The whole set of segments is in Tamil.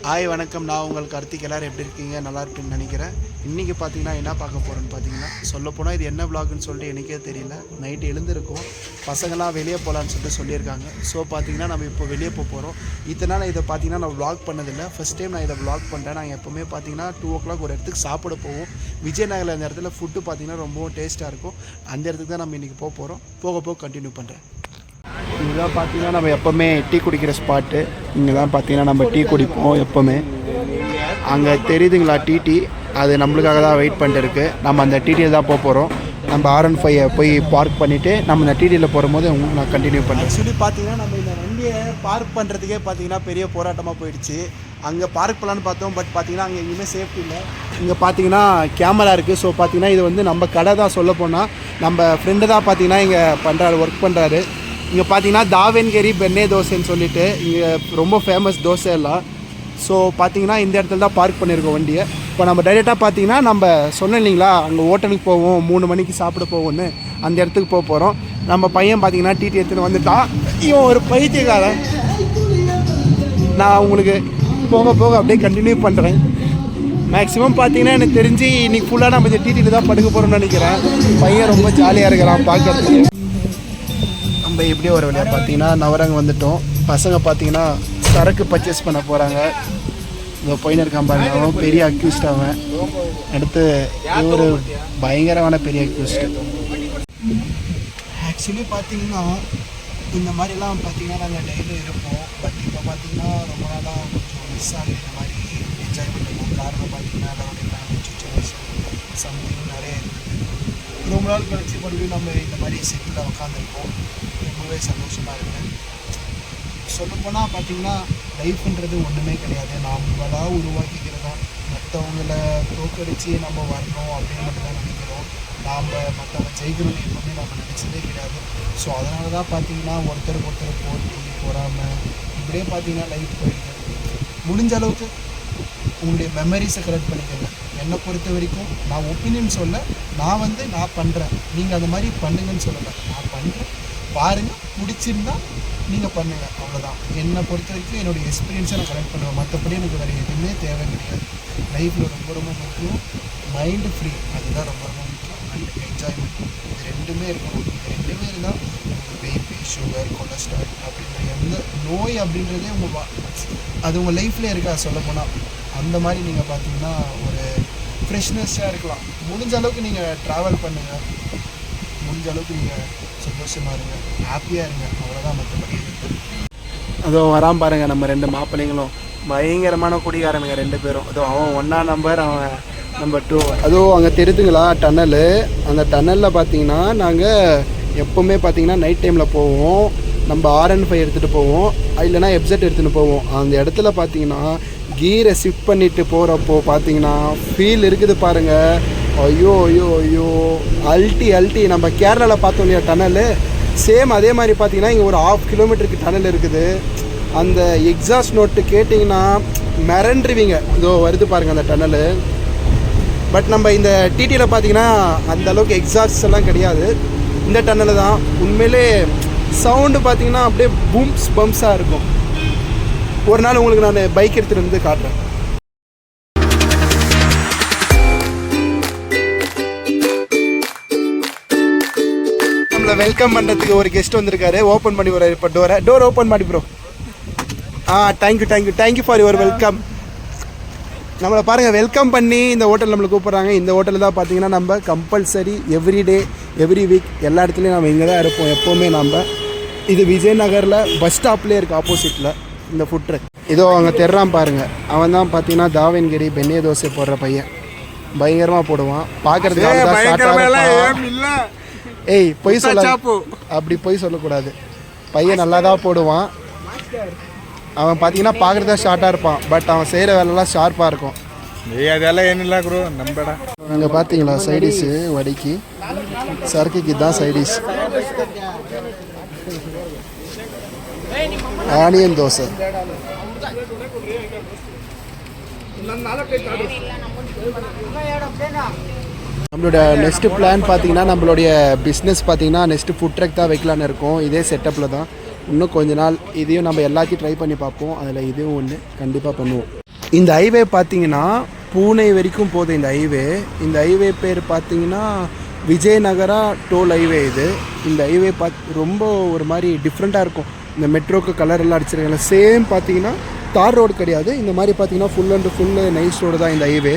ஹாய் வணக்கம். நான் உங்கள் கார்த்திக். எல்லோரும் எப்படி இருக்கீங்க? நல்லா இருப்பீங்கன்னு நினைக்கிறேன். இன்றைக்கி பார்த்தீங்கன்னா என்ன பார்க்க போகிறோன்னு பார்த்தீங்கன்னா, சொல்லப்போனால் இது என்ன விலாகுன்னு சொல்லிட்டு எனக்கே தெரியல. நைட்டு எழுந்திருக்கும், பசங்களாம் வெளியே போகலான்னு சொல்லிட்டு சொல்லியிருக்காங்க. ஸோ பார்த்தீங்கன்னா நம்ம இப்போ வெளியே போகிறோம். இத்தனை நாள் இதை பார்த்தீங்கன்னா நான் விலாக் பண்ணதில்லை. ஃபஸ்ட் டைம் நான் இதை விலாக் பண்ணுறேன். நாங்கள் எப்போவுமே பார்த்தீங்கன்னா 2 o'clock ஒரு இடத்துக்கு சாப்பிட போவோம். விஜயநகரில் அந்த இடத்துல ஃபுட்டு பார்த்தீங்கன்னா ரொம்பவும் டேஸ்ட்டாக இருக்கும். அந்த இடத்துக்கு தான் நம்ம இன்றைக்கி போகிறோம். போக கண்டினியூ பண்ணுறேன். இதுதான் பார்த்தீங்கன்னா நம்ம எப்போவுமே டீ குடிக்கிற ஸ்பாட்டு. இங்கே தான் பார்த்தீங்கன்னா நம்ம டீ குடிப்போம் எப்போவுமே. அங்கே தெரியுதுங்களா டிடி, அது நம்மளுக்காக தான் வெயிட் பண்ணிட்டு. நம்ம அந்த டிடியில் தான் போகிறோம். நம்ம R15 போய் பார்க் பண்ணிவிட்டு நம்ம இந்த டிடியில் போகும்போது உங்களுக்கு நான் கண்டினியூ பண்ணுறேன். ஆக்சுவலி பார்த்தீங்கன்னா நம்ம இந்த வண்டியை பார்க் பண்ணுறதுக்கே பார்த்தீங்கன்னா பெரிய போராட்டமாக போயிடுச்சு. அங்கே பார்க் பண்ணலான்னு பார்த்தோம், பட் பார்த்தீங்கன்னா அங்கே எங்கேயுமே சேஃப்டி இல்லை. இங்கே பார்த்தீங்கன்னா கேமரா இருக்குது. ஸோ பார்த்தீங்கன்னா இது வந்து நம்ம கடை தான். சொல்ல போனால் நம்ம ஃப்ரெண்டு தான் பார்த்தீங்கன்னா இங்கே பண்ணுறாரு, ஒர்க் பண்ணுறாரு. இங்கே பார்த்தீங்கன்னா தாவன்கேரி பெண்ணே தோசைன்னு சொல்லிட்டு இங்கே ரொம்ப ஃபேமஸ் தோசை எல்லாம். ஸோ பார்த்தீங்கன்னா இந்த இடத்துல தான் பார்க் பண்ணியிருக்கோம் வண்டியை. இப்போ நம்ம டைரெக்டாக பார்த்தீங்கன்னா நம்ம சொன்னோம் இல்லைங்களா, அங்கே ஹோட்டலுக்கு போவோம், 3 மணிக்கு சாப்பிட போவோம்னு, அந்த இடத்துக்கு போகிறோம். நம்ம பையன் பார்த்தீங்கன்னா டிடி எடுத்துன்னு வந்துட்டான். இவன் ஒரு பைத்தியக்காரன். நான் உங்களுக்கு போக அப்படியே கண்டினியூ பண்ணுறேன். மேக்ஸிமம் பார்த்தீங்கன்னா எனக்கு தெரிஞ்சு இன்றைக்கி ஃபுல்லாக நம்ம இந்த டிடியில் தான் படுக்க போகிறோம்னு நினைக்கிறேன். பையன் ரொம்ப ஜாலியாக இருக்கிறான் பார்க்கறதுக்கு. நம்ம எப்படியோ ஒரு வழியாக பார்த்தீங்கன்னா நவரங்க வந்துட்டோம். பசங்க பார்த்தீங்கன்னா சரக்கு பர்ச்சேஸ் பண்ண போகிறாங்க. இந்த பையன் இருக்கான் பாருங்க, அவன் பெரிய அக்யூஸ்ட். அவன் அடுத்து ஒரு பயங்கரமான பெரிய அக்யூஸ்ட். ஆக்சுவலி பார்த்தீங்கன்னா இந்த மாதிரிலாம் பார்த்தீங்கன்னா நாங்கள் டெய்லியும் இருப்போம். பட் இப்போ பார்த்தீங்கன்னா ரொம்ப நாளாக கொஞ்சம் மிஸ் ஆகுது இந்த மாதிரி என்ஜாய் பண்ணுவோம். காரணம் பார்த்தீங்கன்னா நம்மளுடைய ஃபேமிலி சுச்சுவேஷன் சம்திங் நிறைய இருக்குது. ரொம்ப நாள் கழிச்சு மறுபடியும் நம்ம இந்த மாதிரி செட்டில் உட்காந்துருக்கோம். ரொம்பவே சந்தோஷமாக இருக்குது. சொல்லப்போனால் பார்த்தீங்கன்னா லைஃப்ன்றது ஒன்றுமே கிடையாது. நம்மளாக உருவாக்கிக்கிறதா. மற்றவங்களை தோக்கடித்து நம்ம வரணும் அப்படின்னு மட்டும் தான் நினைக்கிறோம். நாம் மற்றவங்க ஜெயிக்கணும்னு எப்பவுமே நம்ம நினச்சதே கிடையாது. ஸோ அதனால தான் பார்த்தீங்கன்னா ஒருத்தருக்கு போட்டி போகாமல் இப்படியே பார்த்தீங்கன்னா லைஃப் போயிடுது. முடிஞ்ச அளவுக்கு உங்களுடைய மெமரிஸை கலெக்ட் பண்ணிக்கோங்க. என்னை பொறுத்த வரைக்கும் நான் ஒப்பீனியன் சொல்ல, நான் பண்ணுறேன், நீங்கள் அந்த மாதிரி பண்ணுங்கன்னு சொல்லலை. நான் பண்ணுறேன், பாருங்கள், பிடிச்சிருந்தா நீங்கள் பண்ணுங்கள், அவ்வளோதான். என்னை பொறுத்த வரைக்கும் என்னுடைய எக்ஸ்பீரியன்ஸை நான் கலெக்ட் பண்ணுவேன். மற்றபடி எனக்கு வேறு எதுவுமே தேவை கிடையாது. லைஃப்பில் ரொம்ப முக்கியம் மைண்டு ஃப்ரீ, அதுதான் ரொம்ப முக்கியம். அண்ட் என்ஜாய்மெண்ட், இது ரெண்டுமே இருக்கணும். இது ரெண்டுமே இருந்தால் உங்களுக்கு பிபி, சுகர், கொலஸ்ட்ரால் அப்படின்ற எந்த நோய் அப்படின்றதே அது உங்கள் லைஃப்லேயே இருக்கா சொல்லப்போனால். அந்த மாதிரி நீங்கள் பார்த்தீங்கன்னா ஒரு ஃப்ரெஷ்னஸ்ஸாக இருக்கலாம். முடிஞ்ச அளவுக்கு நீங்கள் ட்ராவல் பண்ணுங்கள், முடிஞ்ச அளவுக்கு நீங்கள் சந்தோஷமாக இருங்க, ஹாப்பியாக இருங்க, அவ்வளோதான். மற்றபடி அதுவும் வராமல் பாருங்கள் நம்ம 2 மாப்பிள்ளைங்களும் பயங்கரமான குடிகாரனுங்க 2 பேரும். அதுவும் அவன் 1ஆம் நம்பர், அவன் நம்பர் 2. அதுவும் அங்கே தெரியுதுங்களா டன்னலு. அந்த டன்னலில் பார்த்தீங்கன்னா நாங்கள் எப்போவுமே பார்த்தீங்கன்னா நைட் டைமில் போவோம். நம்ம R15 எடுத்துகிட்டு போவோம், இல்லைனா FZ எடுத்துகிட்டு போவோம். அந்த இடத்துல பார்த்தீங்கன்னா கீரை ஷிஃப்ட் பண்ணிவிட்டு போகிறப்போ பார்த்தீங்கன்னா ஃபீல் இருக்குது பாருங்கள். ஐயோ அல்ட்டி நம்ம கேரளாவில் பார்த்தோம் இல்லையா டனல், சேம் அதே மாதிரி பார்த்தீங்கன்னா இங்கே ஒரு 1/2 கிலோமீட்டருக்கு டனல் இருக்குது. அந்த எக்ஸாஸ்ட் நோட்டு கேட்டிங்கன்னா மிரண்டுருவீங்க. இதோ வருது பாருங்கள் அந்த டனல். பட் நம்ம இந்த டிடியில் பார்த்தீங்கன்னா அந்தளவுக்கு எக்ஸாஸ்ட் எல்லாம் கிடையாது. இந்த டனல் தான் உண்மையிலே சவுண்டு பார்த்தீங்கன்னா அப்படியே பம்ப்ஸாக இருக்கும். ஒரு நாள் உங்களுக்கு நான் பைக் எடுத்துகிட்டு வந்து காட்டுறேன். நம்மளை வெல்கம் பண்ணுறதுக்கு ஒரு கெஸ்ட் வந்திருக்காரு. ஓப்பன் பண்ணி ஒரு இப்போ டோர் ஓப்பன் பண்ணி bro. Thank you for your welcome. நம்மளை பாருங்கள், வெல்கம் பண்ணி இந்த ஹோட்டல் நம்மளை கூப்பிட்றாங்க. இந்த ஹோட்டலில் தான் பார்த்தீங்கன்னா நம்ம கம்பல்சரி எவ்ரிடே எவ்ரி வீக் எல்லா இடத்துலையும் நம்ம இங்கே தான் இருப்போம் எப்போவுமே. நம்ம இது விஜயநகரில் பஸ் ஸ்டாப்லேயே இருக்குது, ஆப்போசிட்டில் இந்த ஃபுட் ட்ரக். இதோ அங்கே தெர்றான் பாருங்கள், அவன் தான் பார்த்தீங்கன்னா தாவன்கேரி பெண்ணே தோசை போடுற பையன். பயங்கரமாக போடுவான் பார்க்குறதுக்கு. ஏய் பொய் சொல்ல, அப்படி பொய் சொல்லக்கூடாது. பையன் நல்லா தான் போடுவான். அவன் பார்த்தீங்கன்னா பார்க்குறதா ஷார்ட்டாக இருப்பான், பட் அவன் செய்கிற வேலைலாம் ஷார்ப்பாக இருக்கும். அதெல்லாம் என்ன ப்ரோ நம்படா. அங்கே பார்த்தீங்களா சைடிஷு வடிக்கு, சரக்குக்கு தான் சைடிஷ். ஆனியன் தோசை. நம்மளோட நெக்ஸ்ட்டு பிளான் பார்த்தீங்கன்னா நம்மளுடைய பிஸ்னஸ் பார்த்தீங்கன்னா நெக்ஸ்ட்டு ஃபுட் ட்ரக் தான் வைக்கலான்னு இருக்கோம். இதே செட்டப்பில் தான். இன்னும் கொஞ்ச நாள் இதையும் நம்ம எல்லாத்தையும் ட்ரை பண்ணி பார்ப்போம். அதில் இதுவும் ஒன்று கண்டிப்பாக பண்ணுவோம். இந்த ஹைவே பார்த்தீங்கன்னா பூனே வரைக்கும் போகுது இந்த ஹைவே பேர் பார்த்தீங்கன்னா விஜயநகரா டோல் ஹைவே இது. இந்த ஹைவே ரொம்ப ஒரு மாதிரி டிஃப்ரெண்ட்டாக இருக்கும். இந்த மெட்ரோக்கு கலர் எல்லாம் அடிச்சிருக்காங்க. சேம் பார்த்தீங்கன்னா தார் ரோடு கிடையாது. இந்த மாதிரி பார்த்தீங்கன்னா full and full nice road தான் இந்த ஹைவே.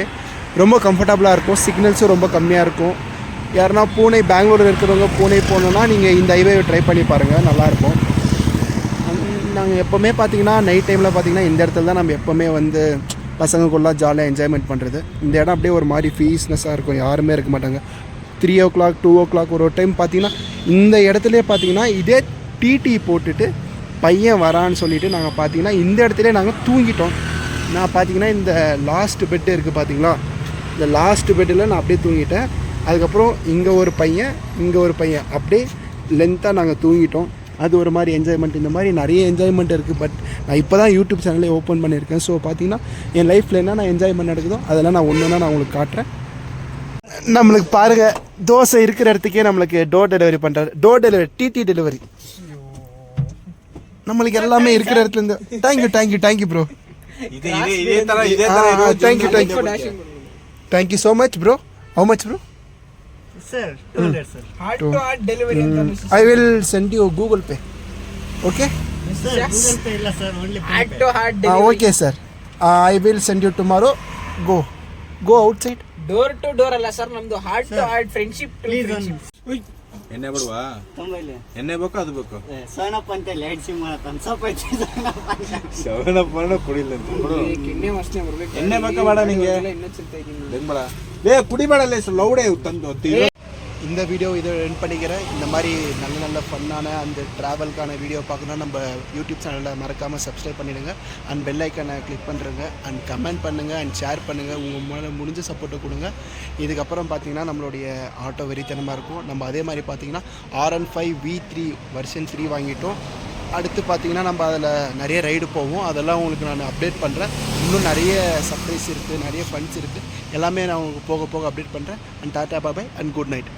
ரொம்ப கம்ஃபர்டபுளாக இருக்கும். சிக்னல்ஸும் ரொம்ப கம்மியாக இருக்கும். யாருன்னா பூனே பெங்களூரில் இருக்கிறவங்க பூனே போகணுன்னா நீங்கள் இந்த ஹைவேவை ட்ரை பண்ணி பாருங்கள், நல்லாயிருக்கும். நாங்கள் எப்போவுமே பார்த்தீங்கன்னா நைட் டைமில் பார்த்தீங்கன்னா இந்த இடத்துல தான் நம்ம எப்போவுமே வந்து பசங்களுக்குள்ளே ஜாலியாக என்ஜாய்மெண்ட் பண்ணுறது. இந்த இடம் அப்படியே ஒரு மாதிரி பீஸ்னஸாக இருக்கும். யாருமே இருக்க மாட்டாங்க. 3 o'clock 2 o'clock ஒரு டைம் பார்த்தீங்கன்னா இந்த இடத்துலையே பார்த்தீங்கன்னா இதே டிடி போட்டுட்டு பையன் வரான்னு சொல்லிவிட்டு நாங்கள் பார்த்தீங்கன்னா இந்த இடத்துலேயே நாங்கள் தூங்கிட்டோம். நான் பார்த்தீங்கன்னா இந்த லாஸ்ட் பெட்டு இருக்குது பார்த்தீங்களா, இந்த லாஸ்ட் பெட்டில் நான் அப்படியே தூங்கிட்டேன். அதுக்கப்புறம் இங்கே ஒரு பையன் அப்படியே லென்த்தாக நாங்கள் தூங்கிட்டோம். அது ஒரு மாதிரி என்ஜாய்மெண்ட். இந்த மாதிரி நிறைய என்ஜாய்மெண்ட் இருக்குது. பட் நான் இப்போ தான் யூடியூப் சேனலே ஓப்பன் பண்ணியிருக்கேன். ஸோ பார்த்தீங்கன்னா என் லைஃப்பில் என்ன நான் என்ஜாய்மெண்ட் நடக்குதோ அதெல்லாம் நான் ஒன்று நான் உங்களுக்கு காட்டுறேன். நம்மளுக்கு பாருங்கள், தோசை இருக்கிற இடத்துக்கே நம்மளுக்கு டோர் டெலிவரி பண்ணுறாரு. Door delivery, DD delivery. நம்மளுக்கு எல்லாமே இருக்கிற இடத்துலேருந்து. Thank you bro. Thank you so much bro. How much bro? Sir, 200 sir. Heart to heart delivery. I will send you Google Pay. Okay? Sir, Google Pay illa sir, only Heart PhonePe. to heart delivery. Okay sir. I will send you tomorrow. Go outside. Door to door ಅಲ್ಲ ಸರ್, ನಮ್ದು heart to heart friendship to Please friendship. ಎಣ್ಣೆ ಬಿಡುವಾ? ತೊಂಬೈಲಿ. ಎಣ್ಣೆ ಬೇಕು ಅದು ಬೇಕು. ಸೋನಪ್ಪ ಅಂತ ಲೈಟ್ ಸಿಮ್ ಮಾಡತ್ತಾನ. ಸ್ವಲ್ಪ ಐತಿ ಸೋನಪ್ಪ ಅಂತ. ಶವನಪ್ಪನ ಕುಡಿಲ್ಲ ಅಂತ ಬಿಡು. ಎಣ್ಣೆ ಅಷ್ಟೇ ಬರ್ಬೇಕು. ಎಣ್ಣೆ ಬೇಕಾ ಬೇಡ ನಿಂಗೆ? ಇನ್ನೂ ಚಿಂತೆ ಇದೀನಿ. ಬೆಂಬಳ ಲೇ ಕುಡಿಬೇಡಲ್ಲ ಲೌಡೆ ತಂದು இந்த வீடியோ இதை எண்ட் பண்ணிக்கிறேன். இந்த மாதிரி நல்ல ஃபன்னான அந்த ட்ராவல்கான வீடியோ பார்க்கணுன்னா நம்ம யூடியூப் சேனலில் மறக்காமல் சப்ஸ்கிரைப் பண்ணிவிடுங்க. அண்ட் பெல் ஐக்கானை கிளிக் பண்ணுறங்க. அண்ட் கமெண்ட் பண்ணுங்கள் அண்ட் ஷேர் பண்ணுங்கள். உங்கள் மேலே முடிஞ்ச சப்போர்ட்டை கொடுங்க. இதுக்கப்புறம் பார்த்தீங்கன்னா நம்மளுடைய ஆட்டோ வெறித்தனமாக இருக்கும். நம்ம அதே மாதிரி பார்த்தீங்கன்னா RN5 V3 வெர்ஷன் 3 வாங்கிட்டோம். அடுத்து பார்த்தீங்கன்னா நம்ம அதில் நிறைய ரைடு போவோம். அதெல்லாம் உங்களுக்கு நான் அப்டேட் பண்ணுறேன். இன்னும் நிறைய சர்ப்ரைஸ் இருக்குது, நிறைய ஃபண்ட்ஸ் இருக்குது. எல்லாமே நான் உங்களுக்கு போக அப்டேட் பண்ணுறேன். And tata பாபாய் and good night.